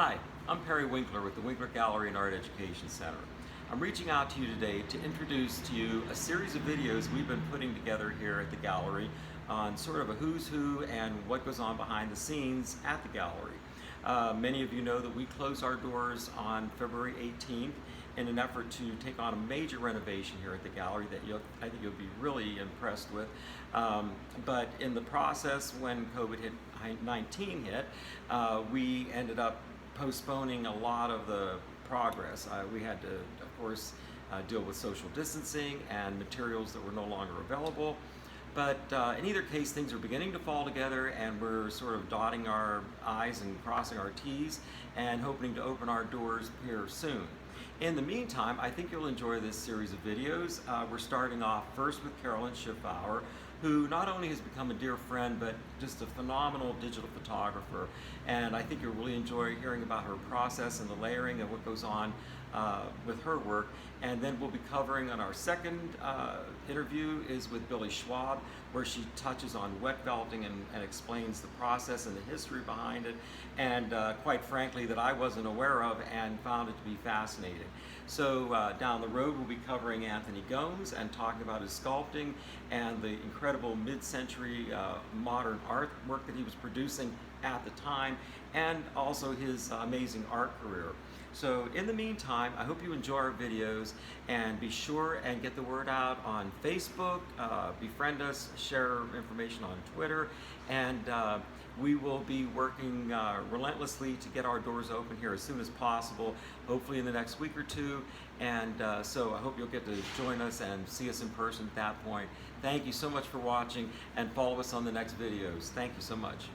Hi, I'm Perry Winkler with the Winkler Gallery and Art Education Center. I'm reaching out to you today to introduce to you a series of videos we've been putting together here at the gallery on sort of a who's who and what goes on behind the scenes at the gallery. Many of you know that we close our doors on February 18th in an effort to take on a major renovation here at the gallery that I think you'll be really impressed with. But in the process, when COVID-19 hit, we ended up postponing a lot of the progress. We had to, of course, deal with social distancing and materials that were no longer available. But in either case, things are beginning to fall together, and we're sort of dotting our I's and crossing our T's and hoping to open our doors here soon. In the meantime, I think you'll enjoy this series of videos. We're starting off first with Carolyn Schiffauer, who not only has become a dear friend, but just a phenomenal digital photographer. And I think you'll really enjoy hearing about her process and the layering and what goes on with her work. And then we'll be covering on our second interview is with Billy Schwab, where she touches on wet felting and explains the process and the history behind it, and quite frankly, that I wasn't aware of and found it to be fascinating. So down the road, we'll be covering Anthony Gomes and talking about his sculpting and the incredible mid-century modern art work that he was producing at the time, and also his amazing art career. So in the meantime, I hope you enjoy our videos, and be sure and get the word out on Facebook, befriend us, share information on Twitter, and we will be working relentlessly to get our doors open here as soon as possible, hopefully in the next week or two. And so I hope you'll get to join us and see us in person at that point. Thank you so much for watching, and follow us on the next videos. Thank you so much.